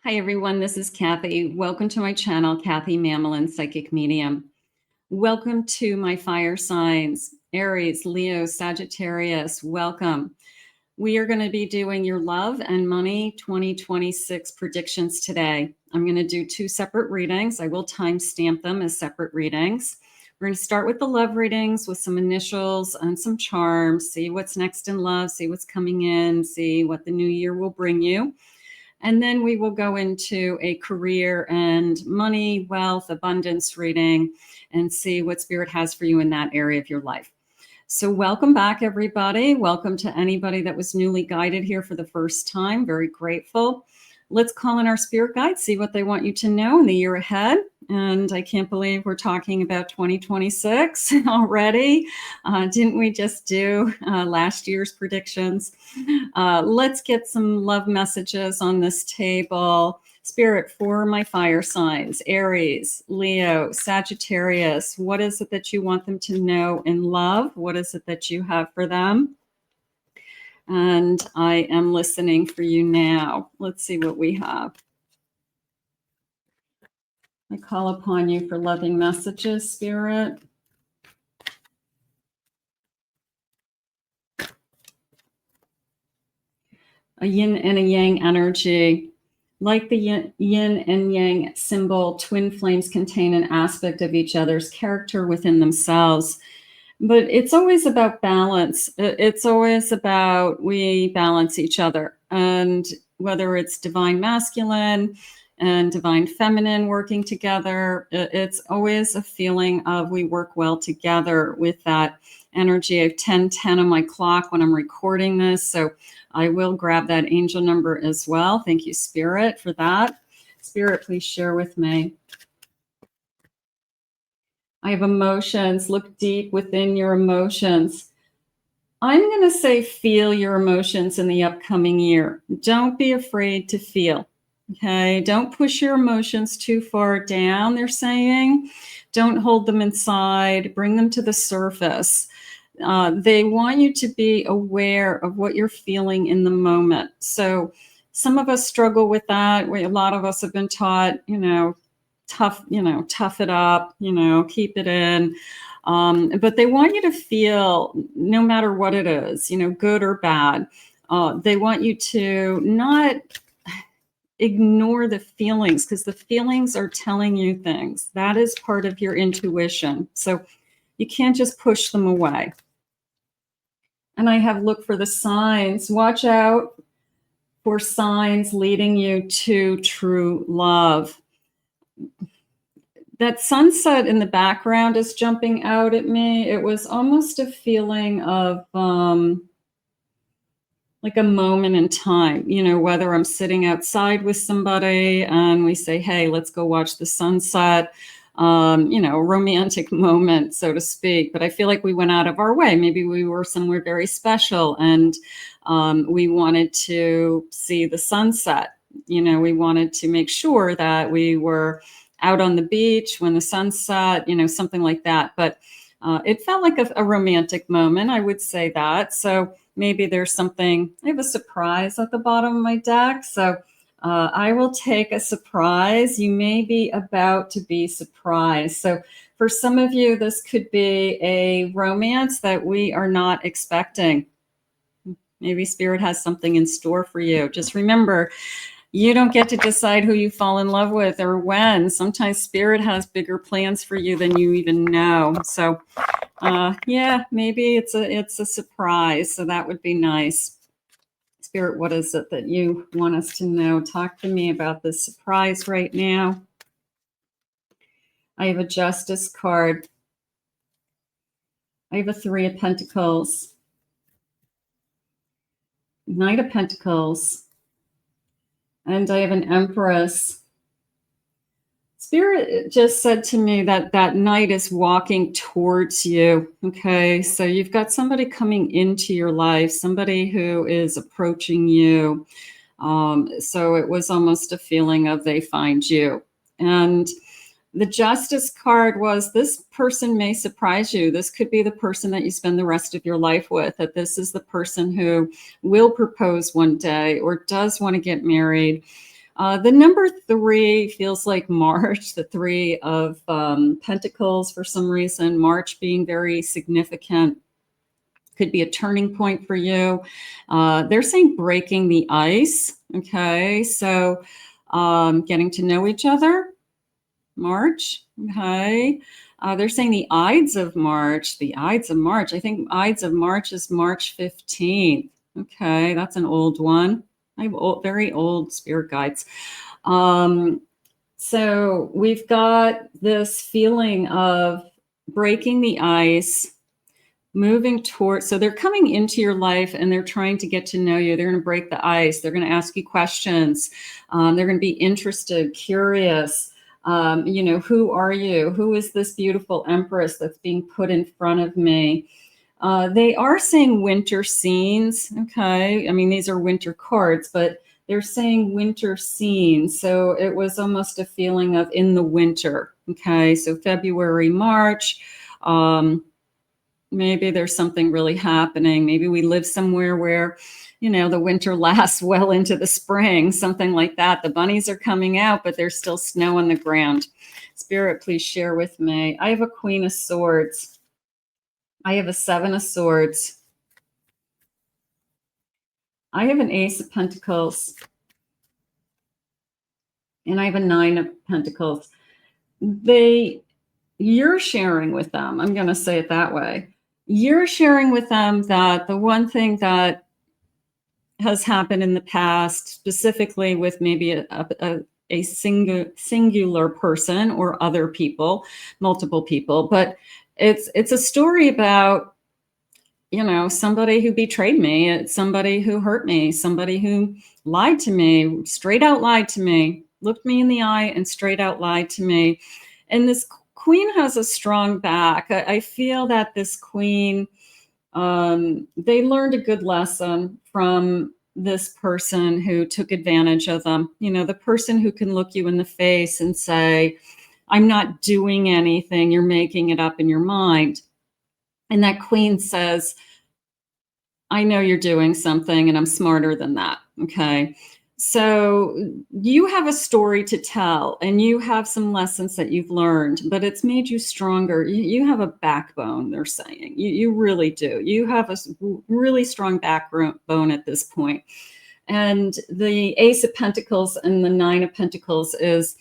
Hi everyone, this is Kathy. Welcome to my channel, Kathy Mamelin, Psychic Medium. Welcome to my fire signs, Aries, Leo, Sagittarius. Welcome. We are going to be doing your love and money 2026 predictions today. I'm going to do two separate readings. I will timestamp them as separate readings. We're going to start with the love readings with some initials and some charms, see what's next in love, see what's coming in, see what the new year will bring you. And then we will go into a career and money, wealth, abundance reading and see what Spirit has for you in that area of your life. So welcome back, everybody. Welcome to anybody that was newly guided here for the first time. Very grateful. Let's call in our spirit guides, see what they want you to know in the year ahead. And I can't believe we're talking about 2026 already. Didn't we just do last year's predictions? Let's get some love messages on this table. Spirit, for my fire signs, Aries, Leo, Sagittarius, what is it that you want them to know in love? What is it that you have for them? And I am listening for you now. Let's see what we have. I call upon you for loving messages, Spirit. A yin and a yang energy. Like the yin and yang symbol, twin flames contain an aspect of each other's character within themselves. But it's always about balance. It's always about we balance each other. And whether it's divine masculine and divine feminine working together, it's always a feeling of we work well together with that energy of 1010 on my clock when I'm recording this. So I will grab that angel number as well. Thank you, Spirit, for that. Spirit, please share with me. I have emotions. Look deep within your emotions. I'm going to say feel your emotions in the upcoming year. Don't be afraid to feel. Okay. Don't push your emotions too far down, they're saying. Don't hold them inside. Bring them to the surface. They want you to be aware of what you're feeling in the moment. So some of us struggle with that. A lot of us have been taught, tough it up, keep it in. But they want you to feel no matter what it is, good or bad. They want you to not ignore the feelings because the feelings are telling you things. That is part of your intuition. So you can't just push them away. And I have look for the signs. Watch out for signs leading you to true love. That sunset in the background is jumping out at me. It was almost a feeling of like a moment in time, whether I'm sitting outside with somebody and we say, hey, let's go watch the sunset, a romantic moment, so to speak. But I feel like we went out of our way. Maybe we were somewhere very special and we wanted to see the sunset. We wanted to make sure that we were out on the beach when the sun set, something like that. But it felt like a romantic moment, I would say that. So maybe there's something, I have a surprise at the bottom of my deck. So I will take a surprise. You may be about to be surprised. So for some of you, this could be a romance that we are not expecting. Maybe Spirit has something in store for you. Just remember, you don't get to decide who you fall in love with or when. Sometimes Spirit has bigger plans for you than you even know. So yeah, maybe it's a surprise. So that would be nice. Spirit, what is it that you want us to know? Talk to me about this surprise right now. I have a Justice card. I have a Three of Pentacles. Knight of Pentacles. And I have an Empress. Spirit just said to me that that knight is walking towards you. Okay, so you've got somebody coming into your life, somebody who is approaching you. So it was almost a feeling of they find you. And the Justice card was this person may surprise you. This could be the person that you spend the rest of your life with, that this is the person who will propose one day or does want to get married. The number 3 feels like March, the 3 of Pentacles for some reason, March being very significant. Could be a turning point for you. They're saying breaking the ice. Okay, so getting to know each other, March. Okay, they're saying the Ides of March. The Ides of March. I think Ides of March is March 15th. Okay, that's an old one. I have very old spirit guides. So we've got this feeling of breaking the ice, moving towards, so they're coming into your life and they're trying to get to know you. They're going to break the ice. They're going to ask you questions. They're going to be interested, curious. Who are you? Who is this beautiful empress that's being put in front of me? They are saying winter scenes. Okay. I mean, these are winter cards, but they're saying winter scenes. So it was almost a feeling of in the winter. Okay. So February, March, maybe there's something really happening. Maybe we live somewhere where, the winter lasts well into the spring, something like that. The bunnies are coming out, but there's still snow on the ground. Spirit, please share with me. I have a Queen of Swords. I have a 7 of Swords. I have an Ace of Pentacles. And I have a 9 of Pentacles. You're sharing with them, I'm going to say it that way. You're sharing with them that the one thing that has happened in the past, specifically with maybe a singular person or other people, multiple people, but it's a story about, somebody who betrayed me. It's somebody who hurt me, somebody who lied to me, straight out lied to me, looked me in the eye and straight out lied to me. And this Queen has a strong back. I feel that this Queen, they learned a good lesson from this person who took advantage of them. The person who can look you in the face and say, I'm not doing anything. You're making it up in your mind. And that Queen says, I know you're doing something and I'm smarter than that. Okay. So you have a story to tell and you have some lessons that you've learned, but it's made you stronger. You have a backbone, they're saying. You really do. You have a really strong backbone at this point. And the Ace of Pentacles and the 9 of Pentacles is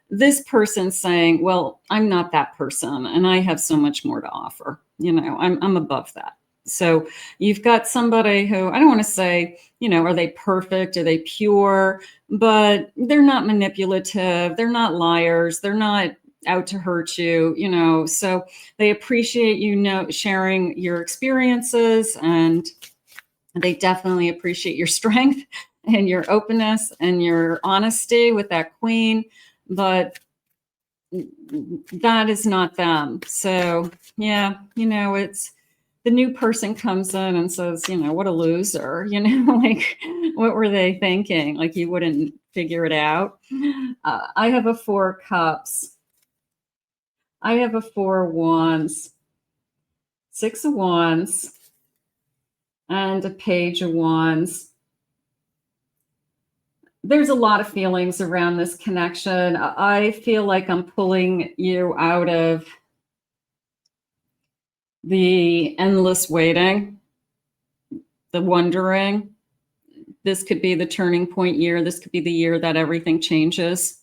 this person saying, well, I'm not that person and I have so much more to offer. I'm above that. So you've got somebody who, I don't want to say, are they perfect? Are they pure? But they're not manipulative. They're not liars. They're not out to hurt you, so they appreciate sharing your experiences, and they definitely appreciate your strength and your openness and your honesty with that Queen. But that is not them. So yeah, it's the new person comes in and says, what a loser, like what were they thinking? Like you wouldn't figure it out. I have a 4 of Cups. I have a 4 of Wands, 6 of Wands, and a Page of Wands. There's a lot of feelings around this connection. I feel like I'm pulling you out of the endless waiting, the wondering. This could be the turning point year. This could be the year that everything changes.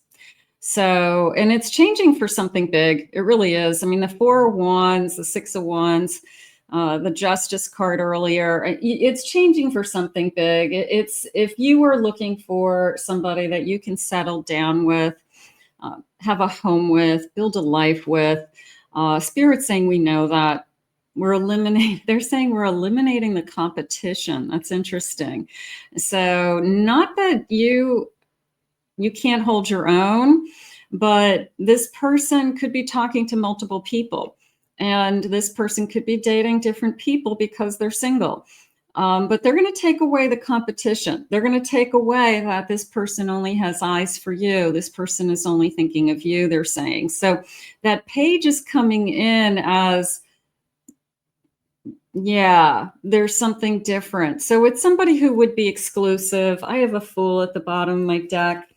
So, and it's changing for something big. It really is. I mean, the 4 of Wands, the 6 of Wands, the Justice card earlier, it's changing for something big. It's if you are looking for somebody that you can settle down with, have a home with, build a life with, Spirit's saying we know that. They're saying we're eliminating the competition. That's interesting. So not that you can't hold your own, but this person could be talking to multiple people, and this person could be dating different people because they're single. But they're going to take away the competition. They're going to take away that this person only has eyes for you. This person is only thinking of you, they're saying. So that Page is coming in as, yeah, there's something different. So it's somebody who would be exclusive. I have a Fool at the bottom of my deck.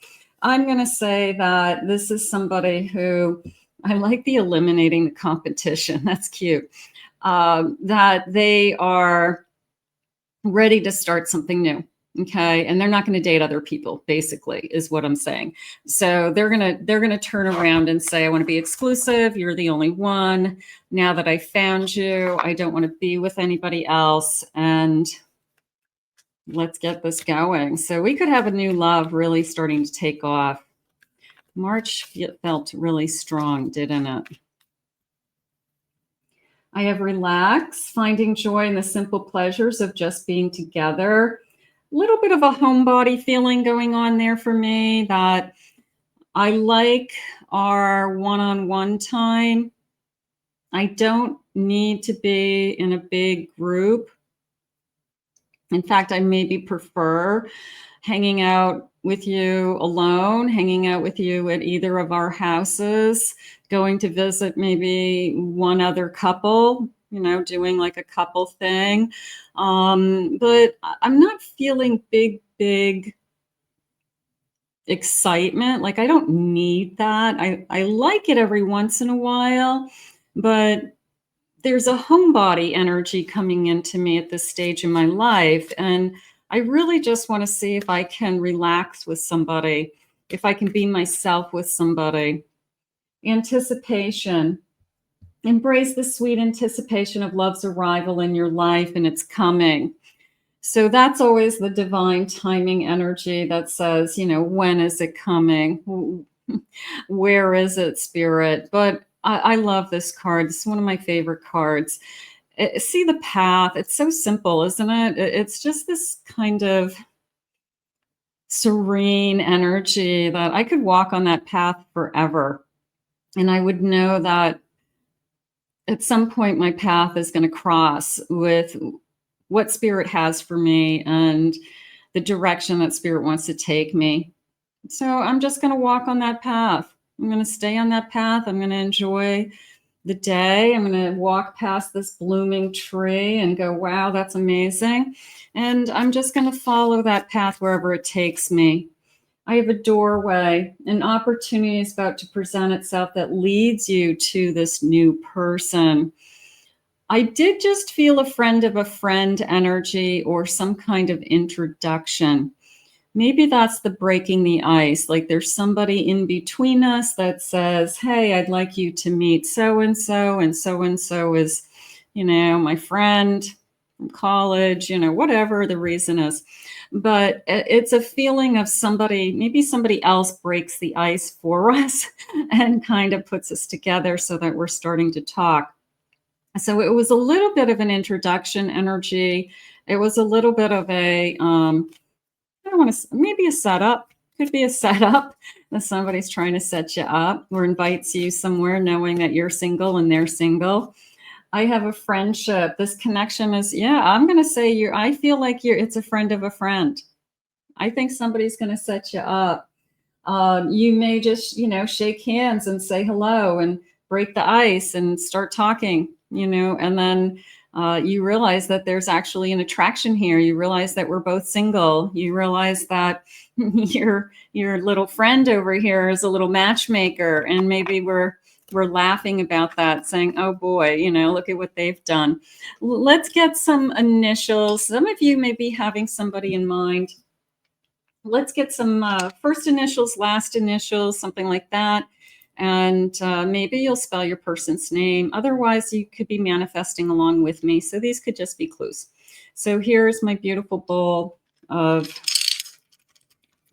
I'm going to say that this is somebody who, I like the eliminating the competition. That's cute. That they are ready to start something new. Okay. And they're not going to date other people, basically, is what I'm saying. So they're gonna turn around and say, I want to be exclusive. You're the only one. Now that I found you, I don't want to be with anybody else. And let's get this going. So we could have a new love really starting to take off. March felt really strong, didn't it? I have relax, finding joy in the simple pleasures of just being together. A little bit of a homebody feeling going on there for me, that I like our one-on-one time. I don't need to be in a big group. In fact, I maybe prefer hanging out with you alone, hanging out with you at either of our houses, going to visit maybe one other couple, you know, doing like a couple thing. But I'm not feeling big excitement. Like, I don't need that. I like it every once in a while, but there's a homebody energy coming into me at this stage in my life. And I really just want to see if I can relax with somebody, if I can be myself with somebody. Anticipation. Embrace the sweet anticipation of love's arrival in your life, and it's coming. So that's always the divine timing energy that says, you know, when is it coming? Where is it, spirit? But I love this card. It's one of my favorite cards. See the path. It's so simple, isn't it? It's just this kind of serene energy that I could walk on that path forever. And I would know that at some point my path is going to cross with what spirit has for me and the direction that spirit wants to take me. So I'm just going to walk on that path. I'm going to stay on that path. I'm going to enjoy the day. I'm going to walk past this blooming tree and go, wow, that's amazing. And I'm just going to follow that path wherever it takes me. I have a doorway. An opportunity is about to present itself that leads you to this new person. I did just feel a friend of a friend energy or some kind of introduction. Maybe that's the breaking the ice. Like there's somebody in between us that says, hey, I'd like you to meet so-and-so, and so-and-so is, you know, my friend from college, you know, whatever the reason is. But it's a feeling of somebody, maybe somebody else breaks the ice for us and kind of puts us together so that we're starting to talk. So it was a little bit of an introduction energy. It was a little bit of a, I don't want to, maybe a setup. Could be a setup that somebody's trying to set you up or invites you somewhere knowing that you're single and they're single. I have a friendship. This connection is, yeah, I'm going to say I feel like it's a friend of a friend. I think somebody's going to set you up. You may just, you know, shake hands and say hello and break the ice and start talking, you know, and then you realize that there's actually an attraction here. You realize that we're both single. You realize that your little friend over here is a little matchmaker, and maybe we're laughing about that, saying, oh boy, you know, look at what they've done. Let's get some initials. Some of you may be having somebody in mind. Let's get some first initials, last initials, something like that. And maybe you'll spell your person's name. Otherwise, you could be manifesting along with me. So these could just be clues. So here's my beautiful bowl of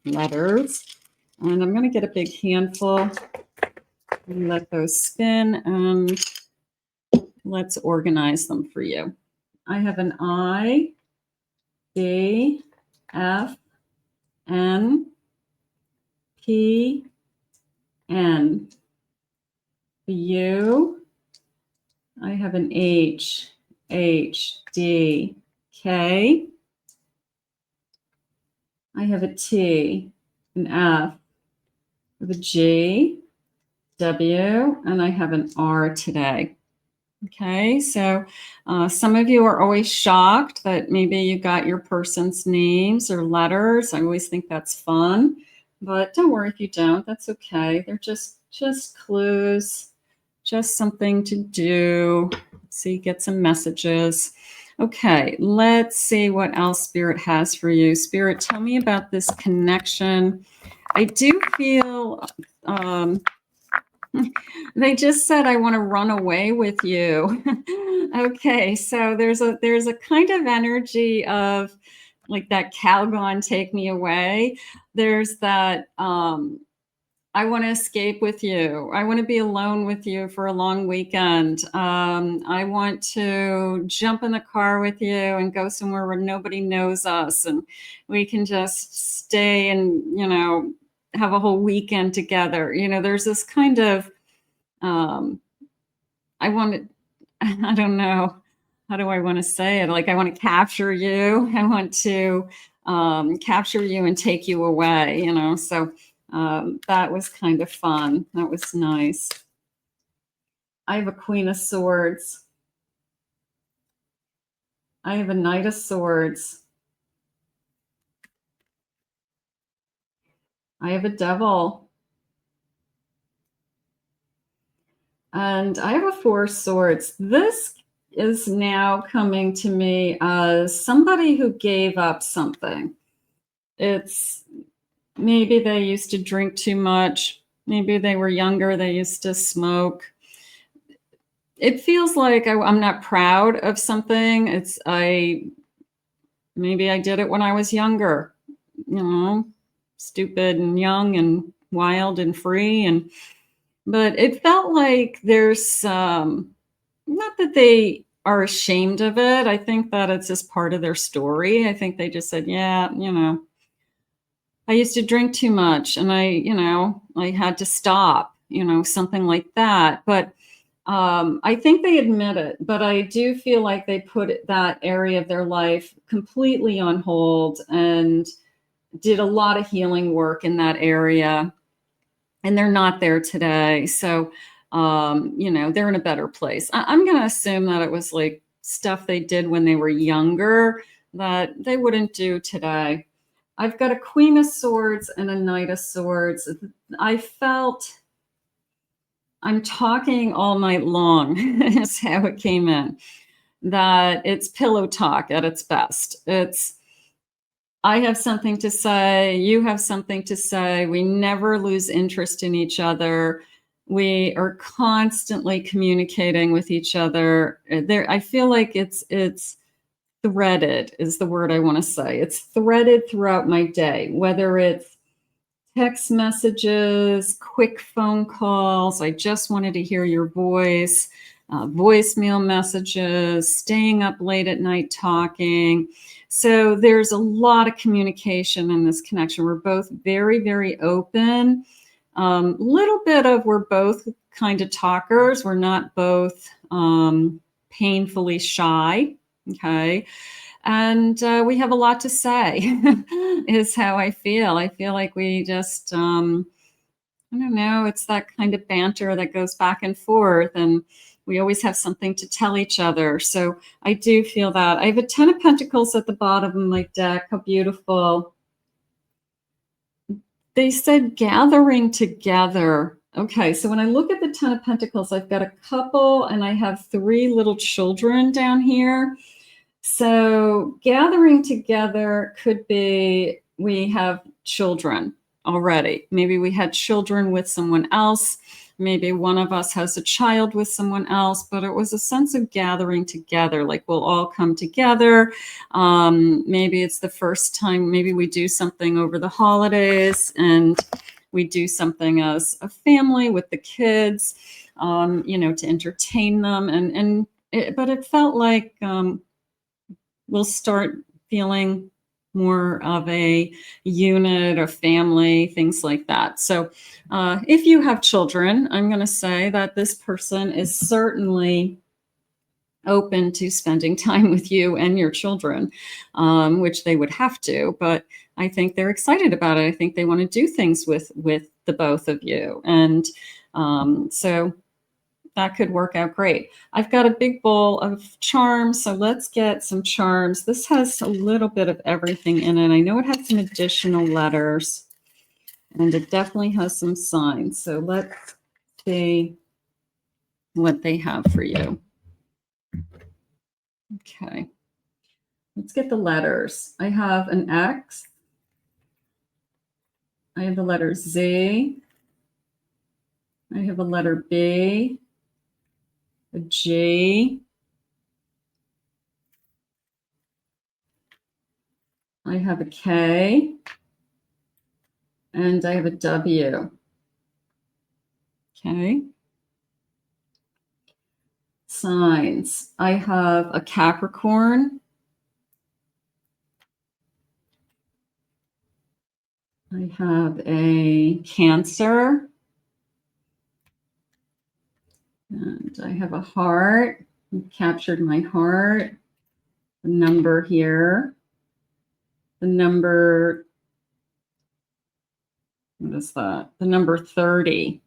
letters. And I'm going to get a big handful and let those spin. And let's organize them for you. I have an I, D, F, N, P, N. The U, I have an H, D, K. I have a T, an F, I have a G, W, and I have an R today. Okay, so some of you are always shocked that maybe you got your person's names or letters. I always think that's fun. but don't worry if you don't. That's okay. They're just clues, just something to do. Let's see, get some messages. Okay, let's see what else Spirit has for you. Spirit, tell me about this connection. I do feel they just said I want to run away with you. Okay, so there's a kind of energy of like that Calgon, take me away. There's that I want to escape with you. I want to be alone with you for a long weekend. I want to jump in the car with you and go somewhere where nobody knows us and we can just stay and, have a whole weekend together. There's this kind of, I want to, I don't know, how do I want to say it? Like, I want to capture you. I want to capture you and take you away, so that was kind of fun. That was nice. I have a Queen of Swords. I have a Knight of Swords. I have a Devil. And I have a Four of Swords. This is now coming to me as somebody who gave up something. It's maybe they used to drink too much. Maybe they were younger. They used to smoke. It feels like I'm not proud of something. Maybe I did it when I was younger, stupid and young and wild and free. But it felt like there's, not that they are ashamed of it. I think that it's just part of their story. I think they just said, yeah, I used to drink too much and I had to stop, something like that. But I think they admit it, but I do feel like they put that area of their life completely on hold and did a lot of healing work in that area. And they're not there today. So, they're in a better place. I'm going to assume that it was like stuff they did when they were younger that they wouldn't do today. I've got a Queen of Swords and a Knight of Swords. I felt I'm talking all night long is how it came in, that it's pillow talk at its best. It's, I have something to say, you have something to say. We never lose interest in each other. We are constantly communicating with each other. I feel like it's threaded is the word I want to say. It's threaded throughout my day, whether it's text messages, quick phone calls. I just wanted to hear your voice, voicemail messages, staying up late at night talking. So there's a lot of communication in this connection. We're both very, very open. Little bit of we're both kind of talkers. We're not both painfully shy. Okay. And we have a lot to say is how I feel. I feel like we just, I don't know, it's that kind of banter that goes back and forth. And we always have something to tell each other. So I do feel that. I have a 10 of Pentacles at the bottom of my deck. How beautiful. They said gathering together. Okay, so when I look at the 10 of Pentacles, I've got a couple and I have 3 little children down here. So gathering together could be we have children already. Maybe we had children with someone else. Maybe one of us has a child with someone else, but it was a sense of gathering together, like we'll all come together. Maybe it's the first time, maybe we do something over the holidays and we do something as a family with the kids, to entertain them. But it felt like we'll start feeling more of a unit or family, things like that. So if you have children, I'm going to say that this person is certainly open to spending time with you and your children, which they would have to, but I think they're excited about it. I think they want to do things with the both of you. And so that could work out great. I've got a big bowl of charms, so let's get some charms. This has a little bit of everything in it. I know it has some additional letters. And it definitely has some signs. So let's see what they have for you. Okay. Let's get the letters. I have an X. I have the letter Z. I have a letter B, a G. I have a K. And I have a W. Okay. Signs. I have a Capricorn. I have a Cancer. And I have a heart. I've captured my heart. The number here. The number, what is that? The number 30.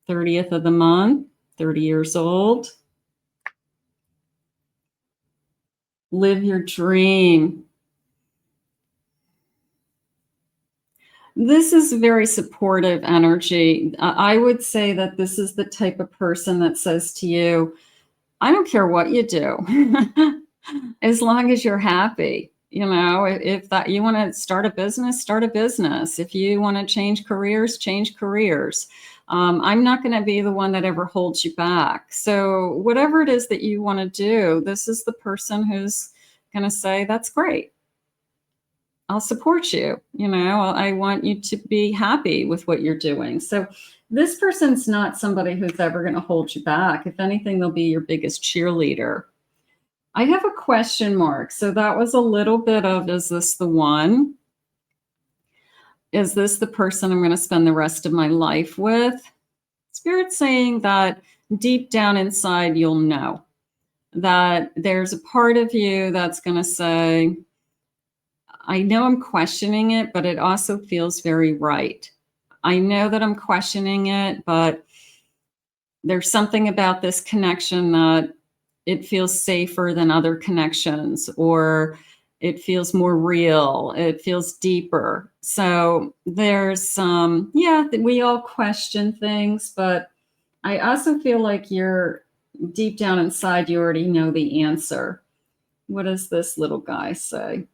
30th of the month, 30 years old. Live your dream. This is very supportive energy. I would say that this is the type of person that says to you, I don't care what you do, as long as you're happy. You know, if that you want to start a business, start a business. If you want to change careers, change careers. I'm not going to be the one that ever holds you back. So whatever it is that you want to do, this is the person who's going to say, that's great. I'll support you. You know, I want you to be happy with what you're doing. So this person's not somebody who's ever going to hold you back. If anything, they'll be your biggest cheerleader. I have a question mark. So that was a little bit of, is this the one? Is this the person I'm going to spend the rest of my life with? Spirit's saying that deep down inside, you'll know that there's a part of you that's going to say, I know I'm questioning it, but it also feels very right. I know that I'm questioning it, but there's something about this connection that it feels safer than other connections, or it feels more real. It feels deeper. So there's some, we all question things, but I also feel like you're deep down inside, you already know the answer. What does this little guy say?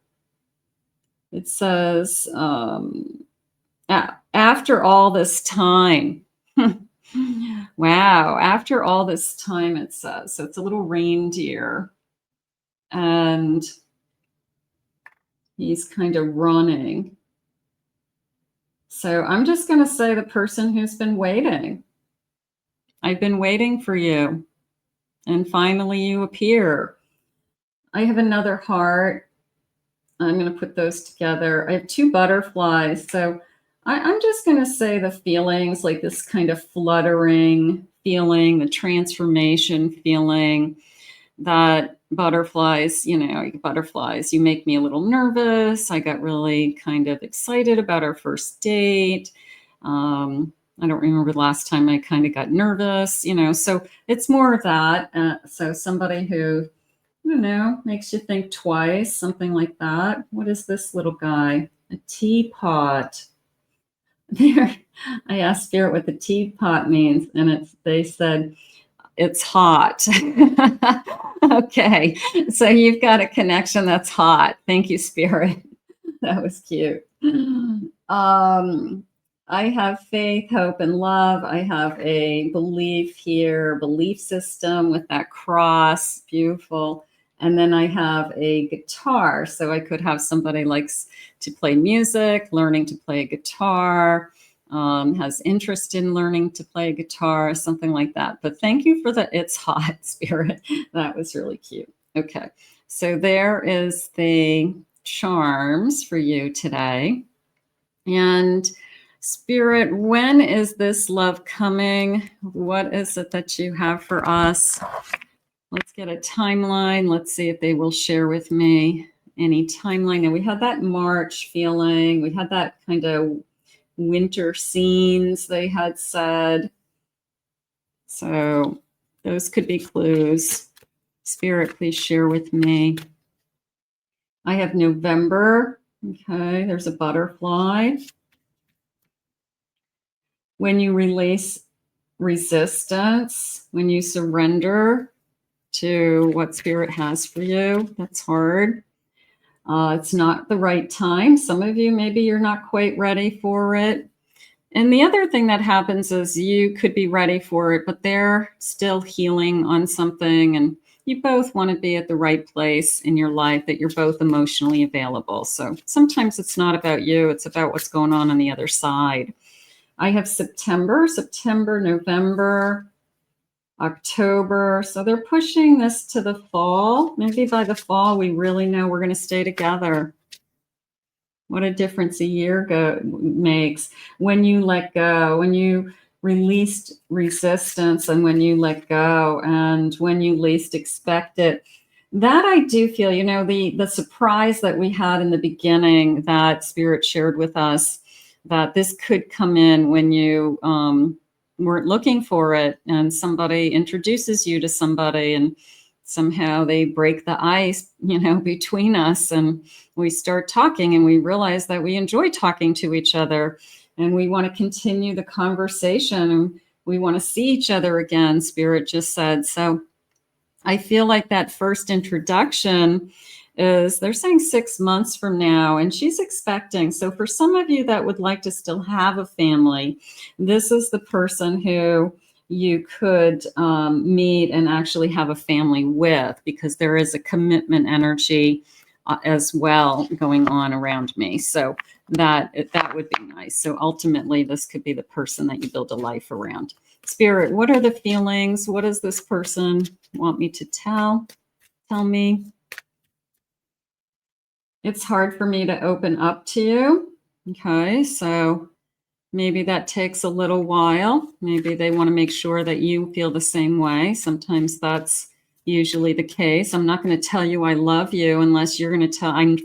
It says, after all this time, wow, after all this time, it says. So it's a little reindeer. And he's kind of running. So I'm just going to say the person who's been waiting. I've been waiting for you. And finally you appear. I have another heart. I'm going to put those together. I have two butterflies. So I'm just going to say the feelings, like this kind of fluttering feeling, the transformation feeling, that butterflies, you know, butterflies, you make me a little nervous. I got really kind of excited about our first date. I don't remember the last time I kind of got nervous, you know, so it's more of that. So somebody who, I don't know, makes you think twice, something like that. What is this little guy? A teapot. There, I asked Spirit what the teapot means, and they said it's hot. Okay, so you've got a connection that's hot. Thank you, Spirit. That was cute. I have faith, hope, and love. I have a belief here, belief system with that cross. Beautiful. And then I have a guitar. So I could have somebody likes to play music, learning to play a guitar, has interest in learning to play a guitar, something like that. But thank you for the it's hot, Spirit. That was really cute. Okay. So there is the charms for you today. And Spirit, when is this love coming? What is it that you have for us? Let's get a timeline. Let's see if they will share with me any timeline. And we had that March feeling. We had that kind of winter scenes they had said. So those could be clues. Spirit, please share with me. I have November. Okay, there's a butterfly. when you release resistance, when you surrender to what Spirit has for you. That's hard. It's not the right time. Some of you, maybe you're not quite ready for it. And the other thing that happens is you could be ready for it, but they're still healing on something. And you both want to be at the right place in your life, that you're both emotionally available. So sometimes it's not about you. It's about what's going on the other side. I have September, November, October. So they're pushing this to the fall. Maybe by the fall, we really know we're going to stay together. What a difference a year makes when you let go, when you released resistance, and when you let go, and when you least expect it. That I do feel, you know, the surprise that we had in the beginning that Spirit shared with us, that this could come in when you weren't looking for it, and somebody introduces you to somebody, and somehow they break the ice, you know, between us, and we start talking, and we realize that we enjoy talking to each other, and we want to continue the conversation, and we want to see each other again, Spirit just said. So I feel like that first introduction is, they're saying 6 months from now, and she's expecting. So for some of you that would like to still have a family, this is the person who you could meet and actually have a family with, because there is a commitment energy as well going on around me. So that would be nice. So ultimately, this could be the person that you build a life around. Spirit, what are the feelings? What does this person want me to tell me? It's hard for me to open up to you. Okay, so maybe that takes a little while. Maybe they want to make sure that you feel the same way. Sometimes that's usually the case. I'm not going to tell you I love you unless you're going to tell. I'm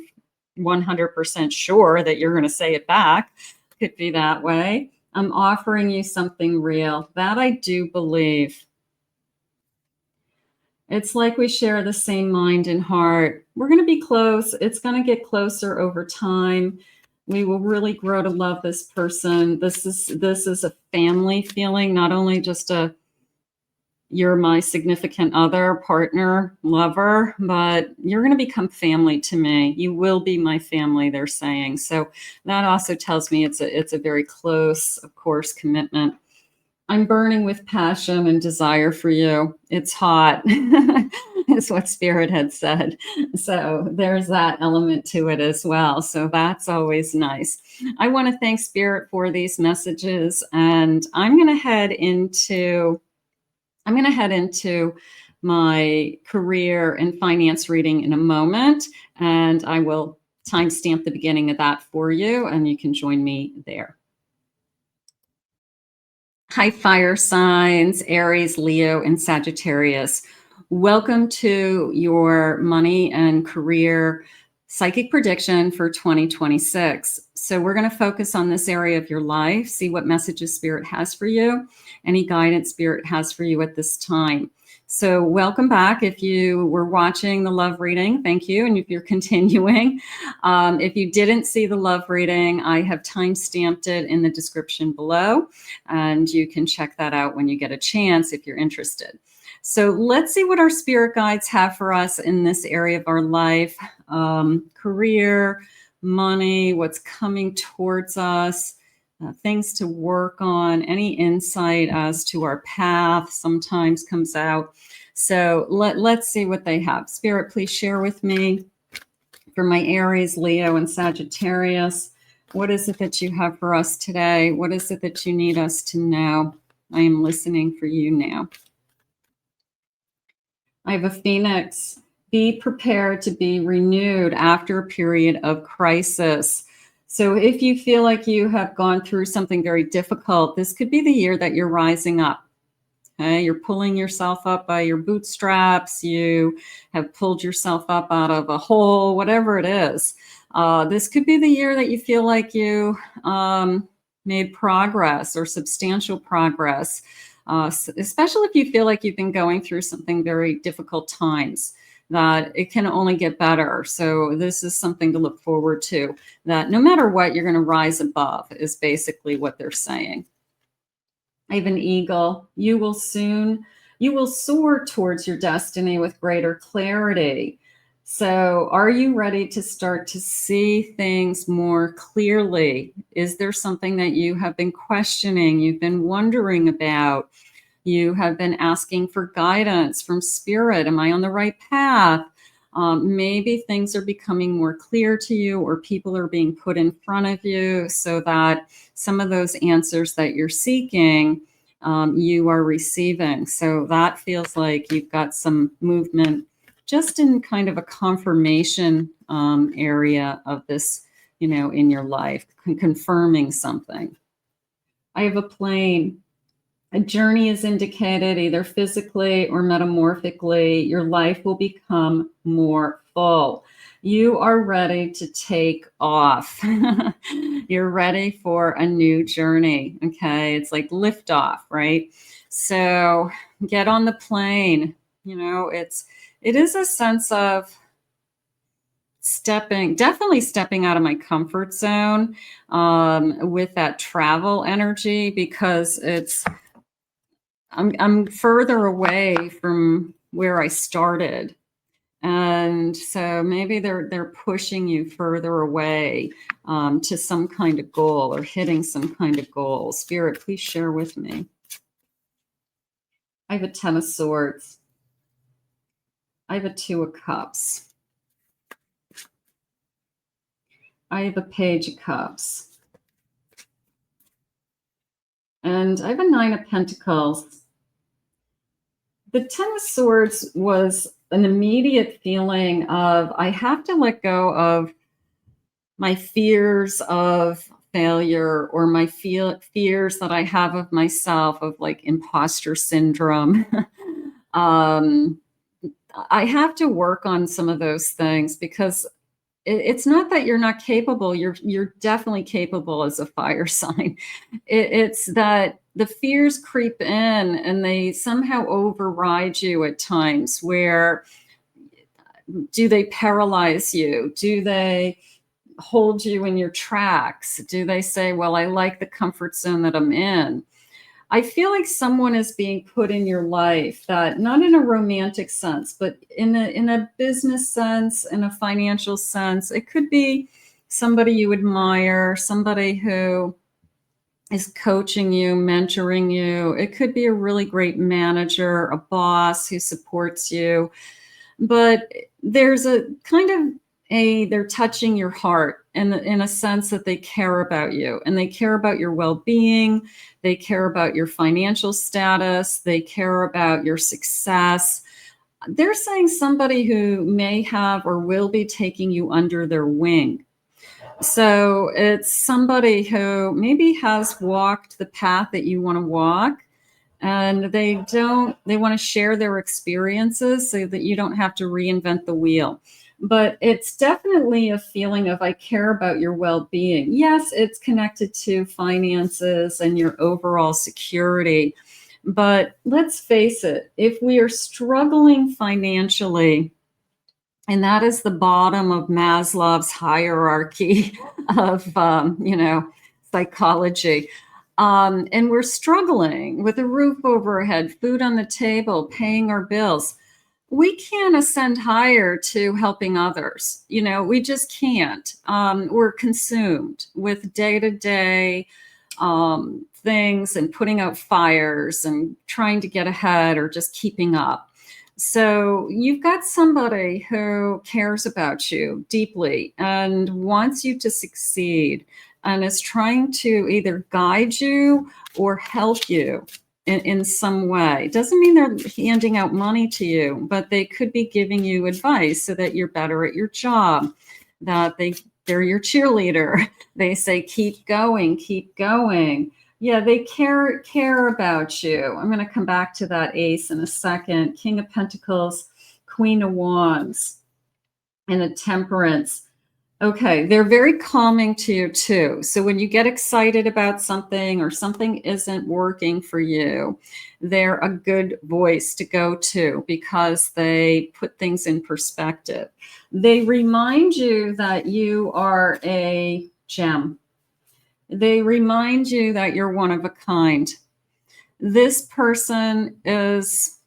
100% sure that you're going to say it back. Could be that way. I'm offering you something real. That I do believe. It's like we share the same mind and heart. We're going to be close. It's going to get closer over time. We will really grow to love this person. This is a family feeling, not only just you're my significant other, partner, lover, but you're going to become family to me. You will be my family, they're saying. So that also tells me it's a very close, of course, commitment. I'm burning with passion and desire for you. It's hot, is what Spirit had said. So there's that element to it as well. So that's always nice. I want to thank Spirit for these messages, and I'm going to head into my career and finance reading in a moment, and I will timestamp the beginning of that for you, and you can join me there. Hi, fire signs, Aries, Leo, and Sagittarius. Welcome to your money and career psychic prediction for 2026. So we're going to focus on this area of your life, see what messages Spirit has for you, any guidance Spirit has for you at this time. So welcome back. If you were watching the love reading, thank you. And if you're continuing, if you didn't see the love reading, I have time-stamped it in the description below, and you can check that out when you get a chance if you're interested. So let's see what our spirit guides have for us in this area of our life, career, money, what's coming towards us, things to work on, any insight as to our path sometimes comes out. So let's see what they have. Spirit, please share with me for my Aries, Leo, and Sagittarius. What is it that you have for us today? What is it that you need us to know? I am listening for you now. I have a Phoenix. Be prepared to be renewed after a period of crisis. So if you feel like you have gone through something very difficult, this could be the year that you're rising up. Okay? You're pulling yourself up by your bootstraps. You have pulled yourself up out of a hole, whatever it is. This could be the year that you feel like you made progress or substantial progress, especially if you feel like you've been going through something very difficult times, that it can only get better. So this is something to look forward to, that no matter what, you're going to rise above is basically what they're saying. I have an eagle. You will soar towards your destiny with greater clarity. So are you ready to start to see things more clearly? Is there something that you have been questioning, you've been wondering about? You have been asking for guidance from spirit. Am I on the right path? Maybe things are becoming more clear to you, or people are being put in front of you so that some of those answers that you're seeking, you are receiving. So that feels like you've got some movement just in kind of a confirmation area of this, in your life, confirming something. I have a plane. A journey is indicated either physically or metamorphically. Your life will become more full. You are ready to take off. You're ready for a new journey. Okay. It's like liftoff, right? So get on the plane. It is a sense of definitely stepping out of my comfort zone with that travel energy, because I'm further away from where I started. And so maybe they're pushing you further away to some kind of goal, or hitting some kind of goal. Spirit, please share with me. I have a 10 of Swords. I have a 2 of Cups. I have a Page of Cups. And I have a 9 of Pentacles. The 10 of Swords was an immediate feeling of, I have to let go of my fears of failure, or my fears that I have of myself, of like imposter syndrome. I have to work on some of those things, because it's not that you're not capable. You're definitely capable as a fire sign. It's that the fears creep in and they somehow override you at times. Where do they paralyze you? Do they hold you in your tracks? Do they say, well, I like the comfort zone that I'm in? I feel like someone is being put in your life, that not in a romantic sense, but in a business sense, in a financial sense. It could be somebody you admire, somebody who is coaching you, mentoring you. It could be a really great manager, a boss who supports you. But there's a kind of they're touching your heart in a sense that they care about you, and they care about your well-being. They care about your financial status. They care about your success. They're saying somebody who may have or will be taking you under their wing. So it's somebody who maybe has walked the path that you want to walk, and they want to share their experiences so that you don't have to reinvent the wheel. But it's definitely a feeling of, I care about your well-being. Yes, it's connected to finances and your overall security. But let's face it, if we are struggling financially, and that is the bottom of Maslow's hierarchy of, psychology. And we're struggling with a roof over our head, food on the table, paying our bills. We can't ascend higher to helping others. We just can't. We're consumed with day-to-day things, and putting out fires and trying to get ahead, or just keeping up. So you've got somebody who cares about you deeply and wants you to succeed, and is trying to either guide you or help you in some way. It doesn't mean they're handing out money to you, but they could be giving you advice so that you're better at your job, that they're your cheerleader. They say, keep going, keep going. Yeah, they care about you. I'm going to come back to that ace in a second. King of Pentacles, Queen of Wands, and the Temperance. Okay, they're very calming to you too. So when you get excited about something, or something isn't working for you, they're a good voice to go to, because they put things in perspective. They remind you that you are a gem. They remind you that you're one of a kind. This person is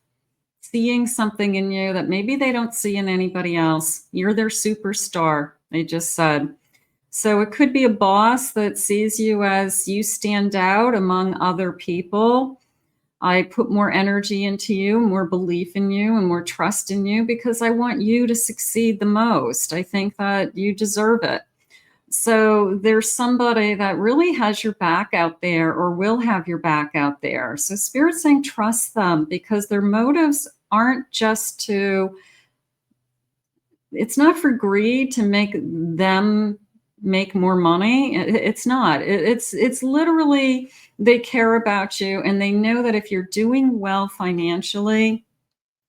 seeing something in you that maybe they don't see in anybody else. You're their superstar, they just said. So it could be a boss that sees you as you stand out among other people. I put more energy into you, more belief in you, and more trust in you because I want you to succeed the most. I think that you deserve it. So there's somebody that really has your back out there or will have your back out there. So Spirit's saying trust them because their motives aren't just to, it's not for greed to make them make more money. It's not. It's literally they care about you and they know that if you're doing well financially,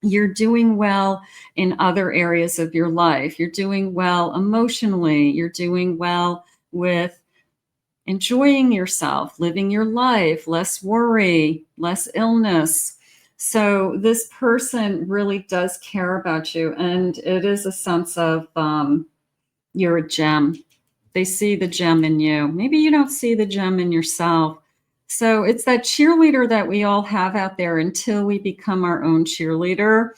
you're doing well in other areas of your life. You're doing well emotionally. You're doing well with enjoying yourself, living your life, less worry, less illness. So this person really does care about you. And it is a sense of you're a gem. They see the gem in you. Maybe you don't see the gem in yourself. So it's that cheerleader that we all have out there until we become our own cheerleader.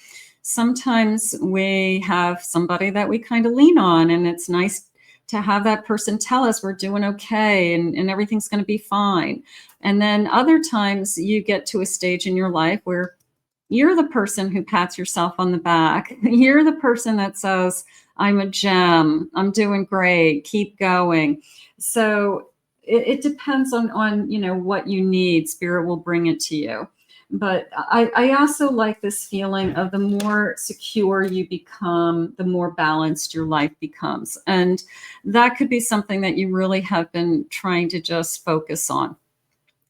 Sometimes we have somebody that we kind of lean on, and it's nice to have that person tell us we're doing okay and everything's going to be fine. And then other times you get to a stage in your life where you're the person who pats yourself on the back. You're the person that says, I'm a gem. I'm doing great. Keep going. So it depends on what you need. Spirit will bring it to you. But I also like this feeling of the more secure you become, the more balanced your life becomes. And that could be something that you really have been trying to just focus on.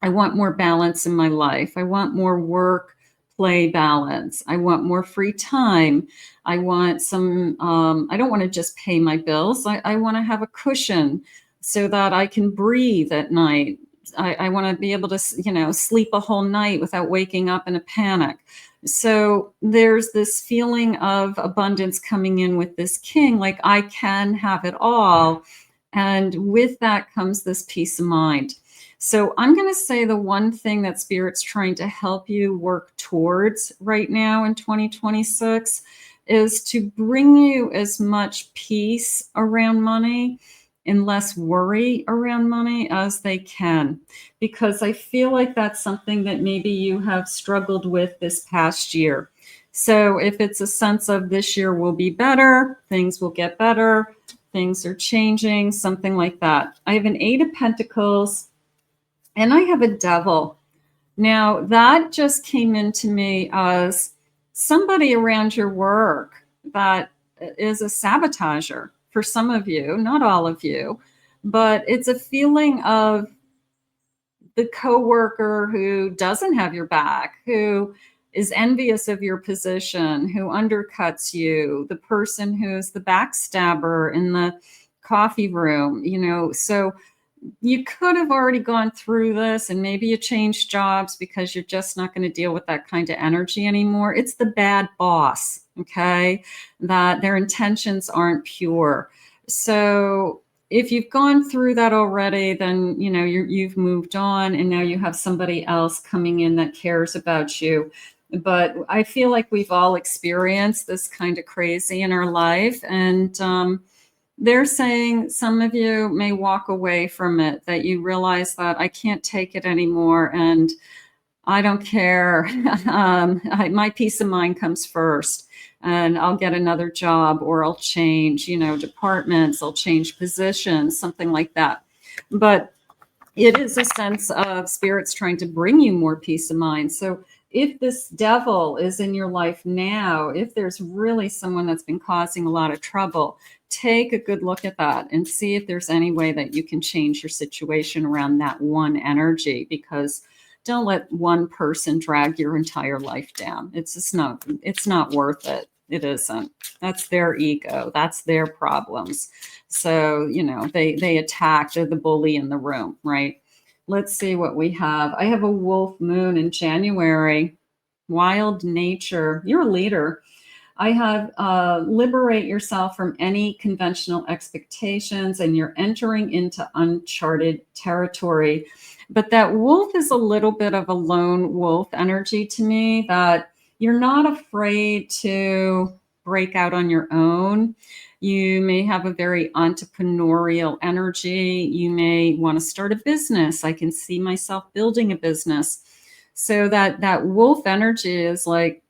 I want more balance in my life. I want more work play balance. I want more free time. I want some, I don't want to just pay my bills. I want to have a cushion so that I can breathe at night. I want to be able to, sleep a whole night without waking up in a panic. So there's this feeling of abundance coming in with this king, like I can have it all. And with that comes this peace of mind. So I'm going to say the one thing that Spirit's trying to help you work towards right now in 2026 is to bring you as much peace around money and less worry around money as they can. Because I feel like that's something that maybe you have struggled with this past year. So if it's a sense of this year will be better, things will get better, things are changing, something like that. I have an 8 of Pentacles. And I have a devil. Now, that just came into me as somebody around your work that is a sabotager for some of you, not all of you, but it's a feeling of the coworker who doesn't have your back, who is envious of your position, who undercuts you, the person who's the backstabber in the coffee room, so you could have already gone through this and maybe you changed jobs because you're just not going to deal with that kind of energy anymore. It's the bad boss, okay? That their intentions aren't pure. So if you've gone through that already, then you've moved on and now you have somebody else coming in that cares about you. But I feel like we've all experienced this kind of crazy in our life, and they're saying some of you may walk away from it, that you realize that I can't take it anymore and I don't care. My peace of mind comes first, and I'll get another job or I'll change, departments, I'll change positions, something like that. But it is a sense of Spirit's trying to bring you more peace of mind. So if this devil is in your life now, if there's really someone that's been causing a lot of trouble, take a good look at that and see if there's any way that you can change your situation around that one energy, because don't let one person drag your entire life down. It's not worth it. It isn't. That's their ego. That's their problems. So, they attack. They're the bully in the room, right? Let's see what we have. I have a wolf moon in January. Wild nature. You're a leader. I have liberate yourself from any conventional expectations, and you're entering into uncharted territory. But that wolf is a little bit of a lone wolf energy to me, that you're not afraid to break out on your own. You may have a very entrepreneurial energy. You may want to start a business. I can see myself building a business. So that wolf energy is like,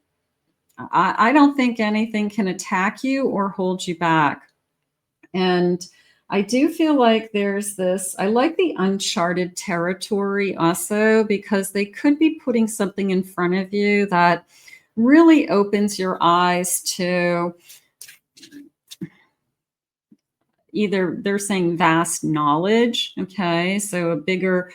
I don't think anything can attack you or hold you back. And I do feel like there's this, I like the uncharted territory also, because they could be putting something in front of you that really opens your eyes to either, they're saying vast knowledge, okay, so a bigger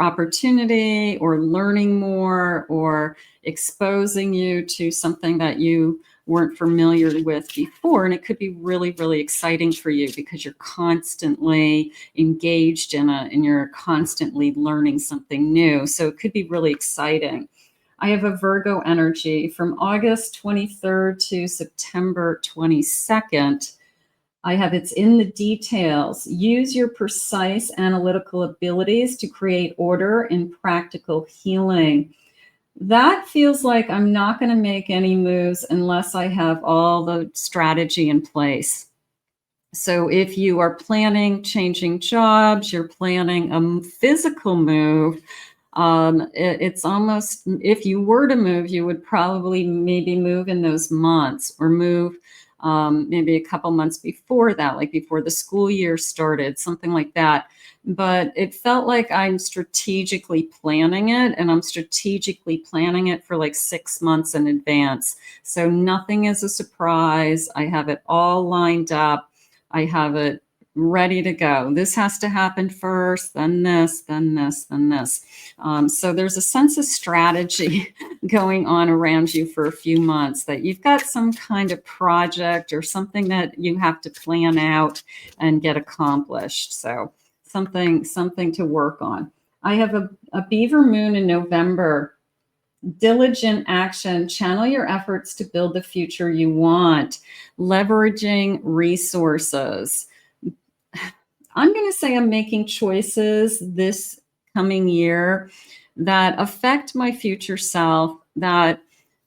opportunity, or learning more, or exposing you to something that you weren't familiar with before. And it could be really, really exciting for you because you're constantly engaged in it and you're constantly learning something new. So it could be really exciting. I have a Virgo energy from August 23rd to September 22nd. I have, it's in the details. Use your precise analytical abilities to create order and practical healing. That feels like I'm not going to make any moves unless I have all the strategy in place. So if you are planning changing jobs, you're planning a physical move, it's almost, if you were to move, you would probably maybe move in those months, or move maybe a couple months before that, like before the school year started, something like that. But it felt like I'm strategically planning it, and I'm strategically planning it for like 6 months in advance. So nothing is a surprise. I have it all lined up. I have it ready to go. This has to happen first, then this, then this, then this. So there's a sense of strategy going on around you for a few months, that you've got some kind of project or something that you have to plan out and get accomplished. So something to work on. I have a beaver moon in November. Diligent action. Channel your efforts to build the future you want. Leveraging resources. I'm going to say I'm making choices this coming year that affect my future self, that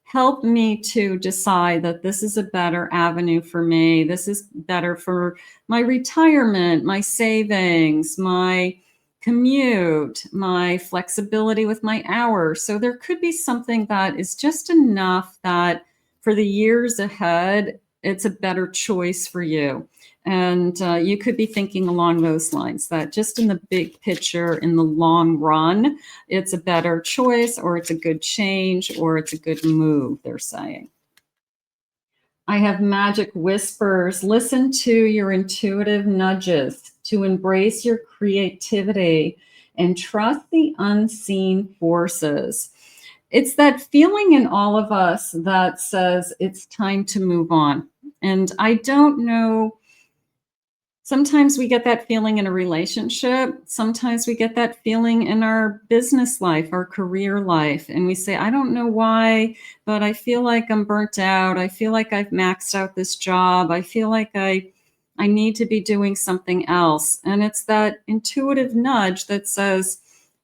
help me to decide that this is a better avenue for me. This is better for my retirement, my savings, my commute, my flexibility with my hours. So there could be something that is just enough that for the years ahead, it's a better choice for you. And you could be thinking along those lines, that just in the big picture, in the long run, it's a better choice, or it's a good change, or it's a good move, they're saying. I have Magick whispers. Listen to your intuitive nudges to embrace your creativity and trust the unseen forces. It's that feeling in all of us that says it's time to move on. And I don't know, sometimes we get that feeling in a relationship. Sometimes we get that feeling in our business life, our career life. And we say, I don't know why, but I feel like I'm burnt out. I feel like I've maxed out this job. I feel like I need to be doing something else. And it's that intuitive nudge that says,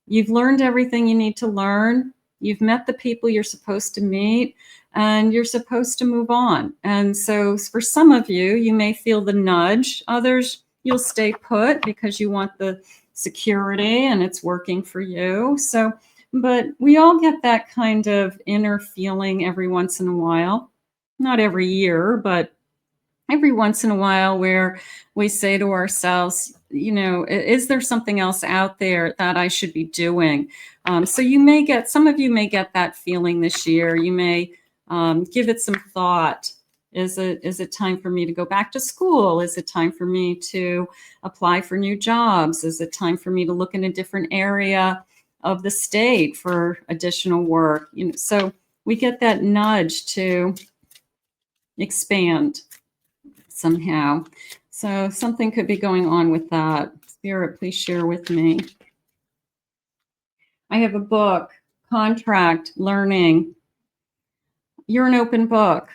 you've learned everything you need to learn. You've met the people you're supposed to meet, and you're supposed to move on. And so for some of you, you may feel the nudge. Others, you'll stay put because you want the security and it's working for you. So, but we all get that kind of inner feeling every once in a while. Not every year, but every once in a while, where we say to ourselves, you know, is there something else out there that I should be doing? So you may get, some of you may get that feeling this year. You may give it some thought. Is it time for me to go back to school? Is it time for me to apply for new jobs? Is it time for me to look in a different area of the state for additional work? You know, so we get that nudge to expand somehow. So something could be going on with that. Spirit, please share with me. I have a book, contract, learning. You're an open book.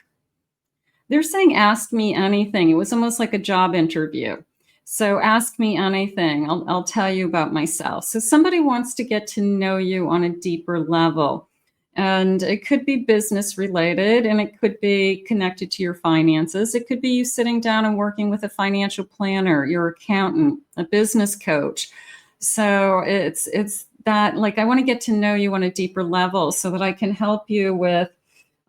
They're saying, ask me anything. It was almost like a job interview. So ask me anything. I'll tell you about myself. So somebody wants to get to know you on a deeper level. And it could be business related and it could be connected to your finances. It could be you sitting down and working with a financial planner, your accountant, a business coach. So it's that, like, I want to get to know you on a deeper level so that I can help you with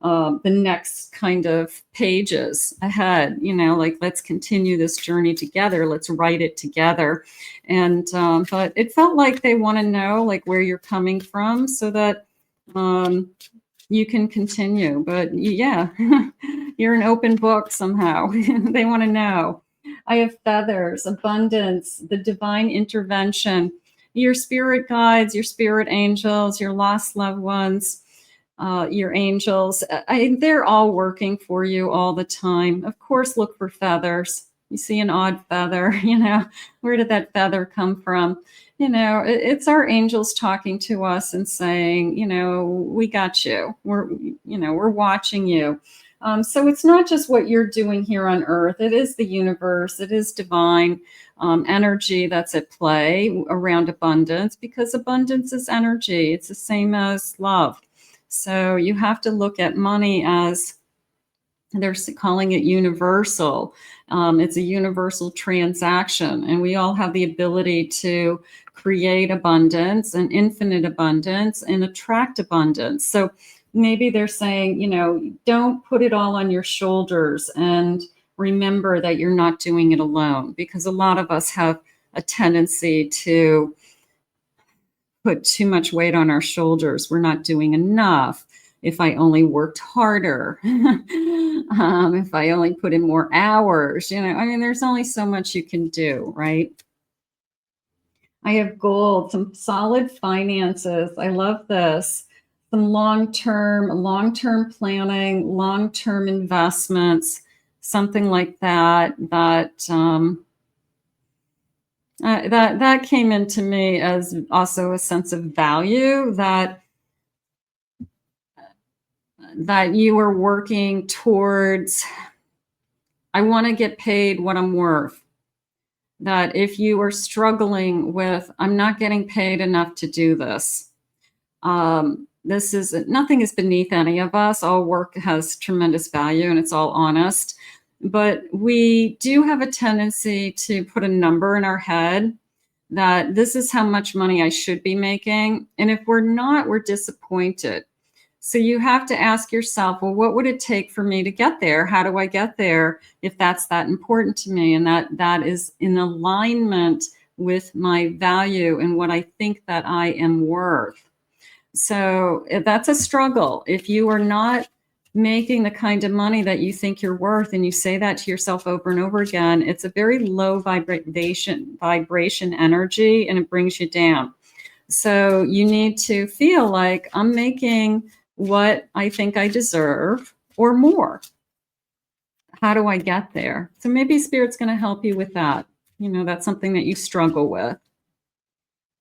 the next kind of pages ahead. Like, let's continue this journey together. Let's write it together. And but it felt like they want to know, like, where you're coming from so that you can continue. But yeah, you're an open book somehow. They want to know. I have feathers, abundance, the divine intervention, your spirit guides, your spirit angels, your lost loved ones, your angels. They're all working for you all the time. Of course, look for feathers. You see an odd feather, where did that feather come from? It's our angels talking to us and saying, we got you. We're watching you. So it's not just what you're doing here on Earth. It is the universe. It is divine energy that's at play around abundance, because abundance is energy. It's the same as love. So you have to look at money as, they're calling it universal. It's a universal transaction, and we all have the ability to create abundance and infinite abundance and attract abundance. So maybe they're saying, don't put it all on your shoulders, and remember that you're not doing it alone, because a lot of us have a tendency to put too much weight on our shoulders. We're not doing enough. If I only worked harder, if I only put in more hours, there's only so much you can do, right? I have gold, some solid finances. I love this. Some long-term planning, long-term investments, something like that. That came into me as also a sense of value, that you are working towards, I want to get paid what I'm worth. That if you are struggling with, I'm not getting paid enough to do this. This is, nothing is beneath any of us. All work has tremendous value and it's all honest. But we do have a tendency to put a number in our head that this is how much money I should be making. And if we're not, we're disappointed. So you have to ask yourself, well, what would it take for me to get there? How do I get there if that's that important to me? And that is in alignment with my value and what I think that I am worth. So that's a struggle. If you are not making the kind of money that you think you're worth, and you say that to yourself over and over again, it's a very low vibration energy, and it brings you down. So you need to feel like, I'm making what I think I deserve or more. How do I get there? So maybe Spirit's going to help you with that. That's something that you struggle with.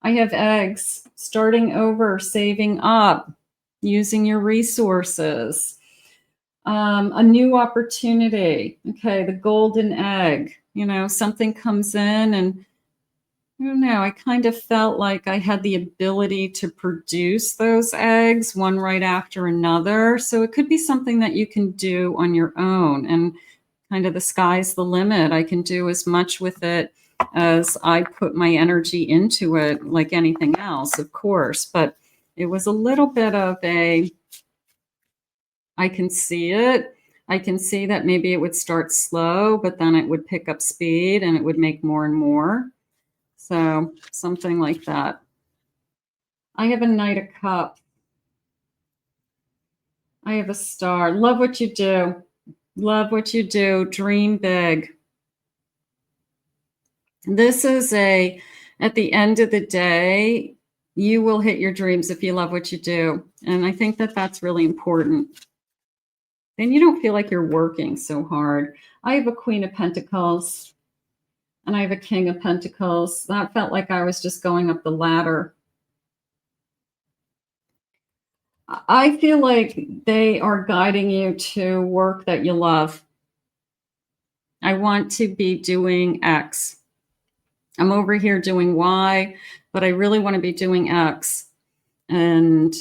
I have eggs, starting over, saving up, using your resources, a new opportunity. Okay, the golden egg, something comes in, and I don't know, I kind of felt like I had the ability to produce those eggs one right after another. So it could be something that you can do on your own, and kind of the sky's the limit. I can do as much with it as I put my energy into it, like anything else, of course. But it was a little bit of I can see it. I can see that maybe it would start slow, but then it would pick up speed and it would make more and more. So something like that. I have a Knight of Cups. I have a Star. Love what you do. Love what you do. Dream big. This is at the end of the day, you will hit your dreams if you love what you do. And I think that that's really important. Then you don't feel like you're working so hard. I have a Queen of Pentacles. And I have a King of Pentacles. That felt like I was just going up the ladder. I feel like they are guiding you to work that you love. I want to be doing X. I'm over here doing Y, but I really want to be doing X. And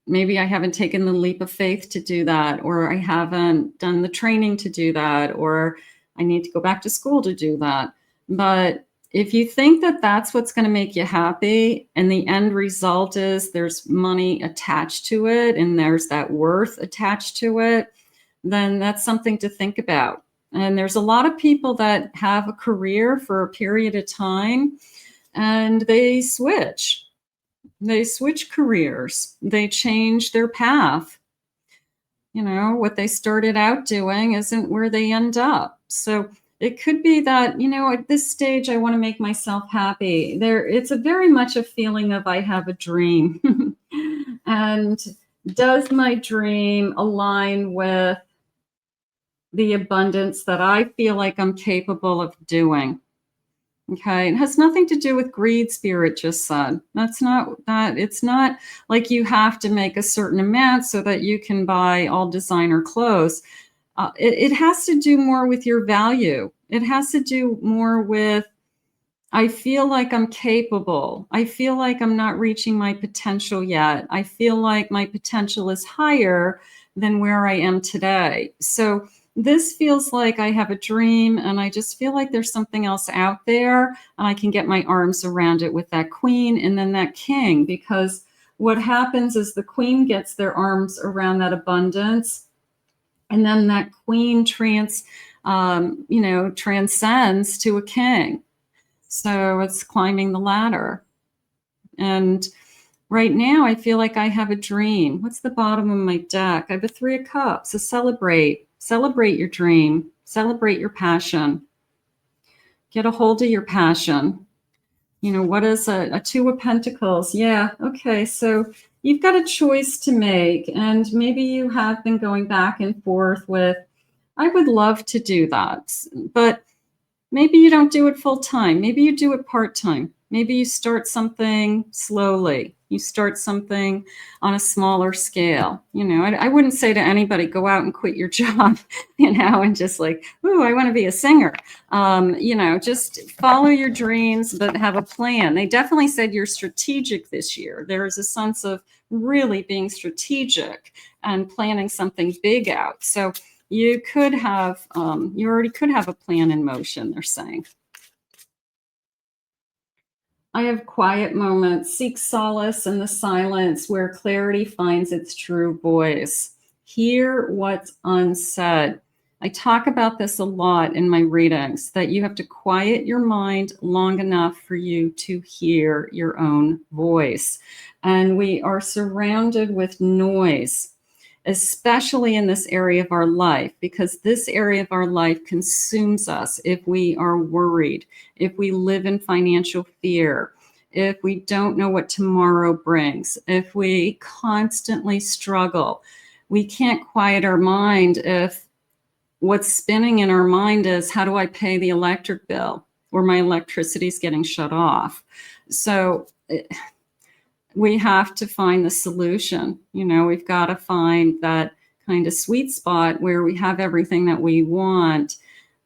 maybe I haven't taken the leap of faith to do that, or I haven't done the training to do that, or I need to go back to school to do that. But if you think that that's what's going to make you happy, and the end result is there's money attached to it and there's that worth attached to it, then that's something to think about. And there's a lot of people that have a career for a period of time and they switch. They switch careers. They change their path. You know, what they started out doing isn't where they end up. So it could be that, you know, at this stage, I want to make myself happy. It's a very much a feeling of I have a dream. And does my dream align with the abundance that I feel like I'm capable of doing? Okay, it has nothing to do with greed, Spirit just said. That's not that. It's not like you have to make a certain amount so that you can buy all designer clothes. It has to do more with your value. It has to do more with, I feel like I'm capable. I feel like I'm not reaching my potential yet. I feel like my potential is higher than where I am today. So this feels like I have a dream and I just feel like there's something else out there and I can get my arms around it with that queen and then that king, because what happens is the queen gets their arms around that abundance and then that queen transcends to a king. So it's climbing the ladder. And right now I feel like I have a dream. What's the bottom of my deck? I have a 3 of Cups. So celebrate your dream, celebrate your passion, get a hold of your passion. You know, what is a 2 of Pentacles? Yeah. Okay. So you've got a choice to make, and maybe you have been going back and forth with, I would love to do that, but maybe you don't do it full time. Maybe you do it part time. Maybe you start something slowly. You start something on a smaller scale. You know, I wouldn't say to anybody, go out and quit your job, you know, and just like, ooh, I want to be a singer. You know, just follow your dreams, but have a plan. They definitely said you're strategic this year. There is a sense of really being strategic and planning something big out. So you could have, you already could have a plan in motion, they're saying. I have quiet moments. Seek solace in the silence where clarity finds its true voice. Hear what's unsaid. I talk about this a lot in my readings, that you have to quiet your mind long enough for you to hear your own voice. And we are surrounded with noise, especially in this area of our life, because this area of our life consumes us if we are worried, if we live in financial fear, if we don't know what tomorrow brings, if we constantly struggle. We can't quiet our mind if what's spinning in our mind is, how do I pay the electric bill, or my electricity is getting shut off? So we have to find the solution. You know, we've got to find that kind of sweet spot where we have everything that we want,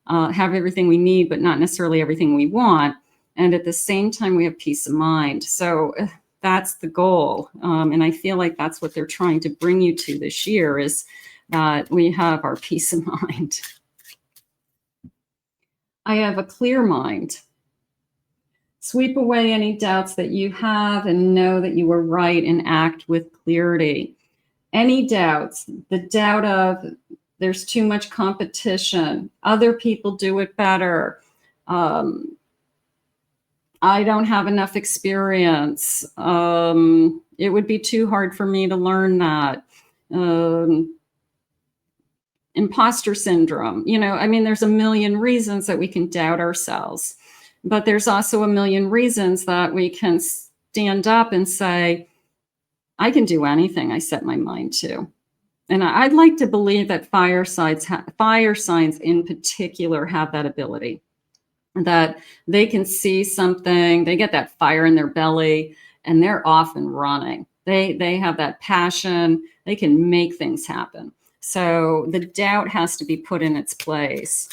have everything we need, but not necessarily everything we want. And at the same time, we have peace of mind. So that's the goal. And I feel like that's what they're trying to bring you to this year, is that we have our peace of mind. I have a clear mind. Sweep away any doubts that you have and know that you are right and act with clarity. Any doubts, the doubt of there's too much competition, other people do it better, I don't have enough experience, it would be too hard for me to learn that, imposter syndrome. You know, I mean, there's a million reasons that we can doubt ourselves. But there's also a million reasons that we can stand up and say, I can do anything I set my mind to. And I'd like to believe that fire signs in particular have that ability, that they can see something, they get that fire in their belly, and they're off and running. They have that passion, they can make things happen. So the doubt has to be put in its place.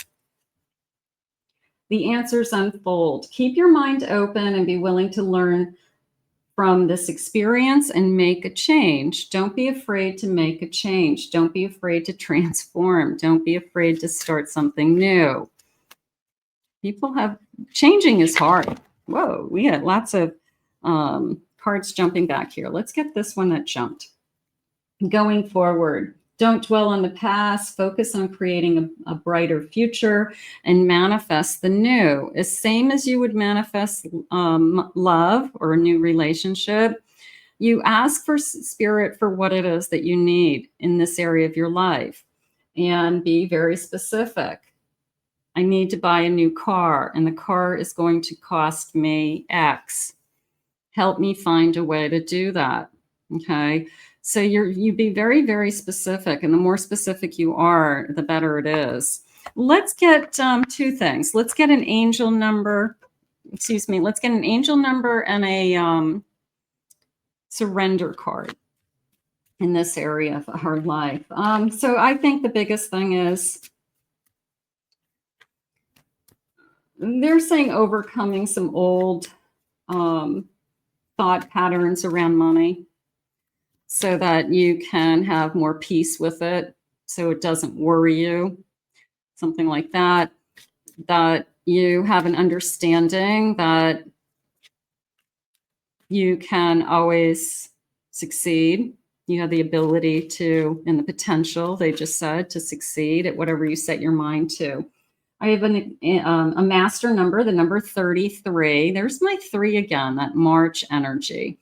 The answers unfold. Keep your mind open and be willing to learn from this experience and make a change. Don't be afraid to make a change. Don't be afraid to transform. Don't be afraid to start something new. People have, changing is hard. Whoa, we had lots of cards jumping back here. Let's get this one that jumped. Going forward, don't dwell on the past. Focus on creating a brighter future and manifest the new. As same as you would manifest love or a new relationship, you ask for spirit for what it is that you need in this area of your life and be very specific. I need to buy a new car, and the car is going to cost me X. Help me find a way to do that. Okay. So you be very, very specific, and the more specific you are, the better it is. Let's get two things. Let's get an angel number. Excuse me. Let's get an angel number and a surrender card in this area of our life. So I think the biggest thing is they're saying overcoming some old thought patterns around money so that you can have more peace with it, so it doesn't worry you, something like that, that you have an understanding that you can always succeed. You have the ability to, and the potential, they just said, to succeed at whatever you set your mind to. I have a master number, the number 33. There's my 3 again, that March energy.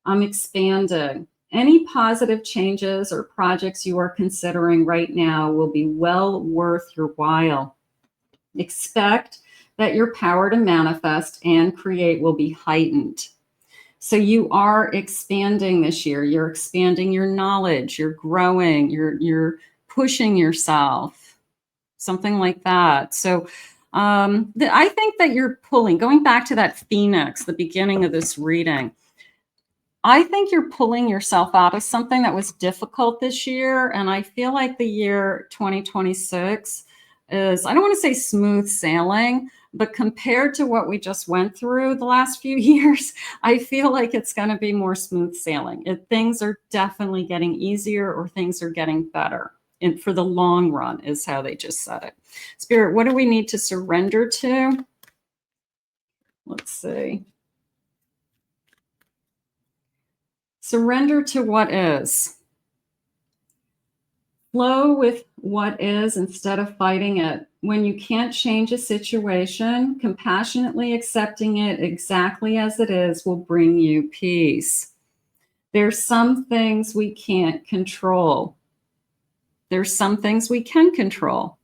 I'm expanding. Any positive changes or projects you are considering right now will be well worth your while. Expect that your power to manifest and create will be heightened. So you are expanding this year. You're expanding your knowledge. You're growing. You're pushing yourself. Something like that. So I think that you're pulling, going back to that Phoenix, the beginning of this reading, I think you're pulling yourself out of something that was difficult this year. And I feel like the year 2026 is, I don't want to say smooth sailing, but compared to what we just went through the last few years, I feel like it's going to be more smooth sailing. Things are definitely getting easier, or things are getting better. And for the long run is how they just said it. Spirit, what do we need to surrender to? Let's see. Surrender to what is. Flow with what is instead of fighting it. When you can't change a situation, compassionately accepting it exactly as it is will bring you peace. There's some things we can't control. There's some things we can control.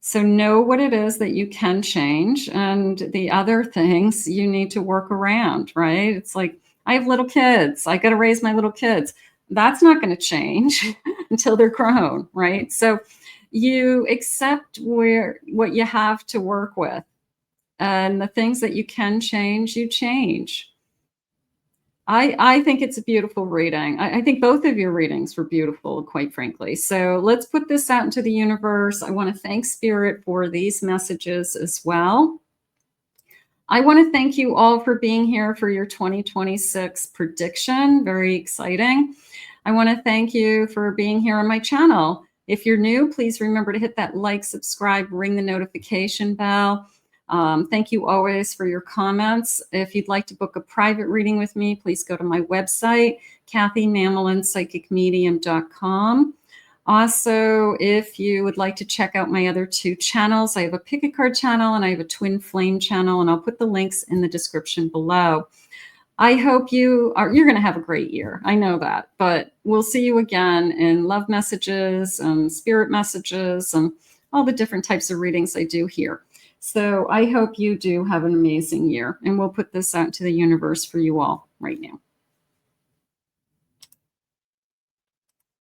So know what it is that you can change, and the other things you need to work around, right? It's like, I have little kids. I got to raise my little kids. That's not going to change until they're grown, right? So you accept what you have to work with, and the things that you can change, you change. I think it's a beautiful reading. I think both of your readings were beautiful, quite frankly. So let's put this out into the universe. I want to thank Spirit for these messages as well. I want to thank you all for being here for your 2026 prediction. Very exciting. I want to thank you for being here on my channel. If you're new, please remember to hit that like, subscribe, ring the notification bell. Thank you always for your comments. If you'd like to book a private reading with me, please go to my website, kathymamelinspsychicmedium.com. Also, if you would like to check out my other 2 channels, I have a pick a card channel and I have a twin flame channel, and I'll put the links in the description below. I hope you're going to have a great year. I know that, but we'll see you again in love messages and spirit messages and all the different types of readings I do here. So I hope you do have an amazing year, and we'll put this out to the universe for you all right now.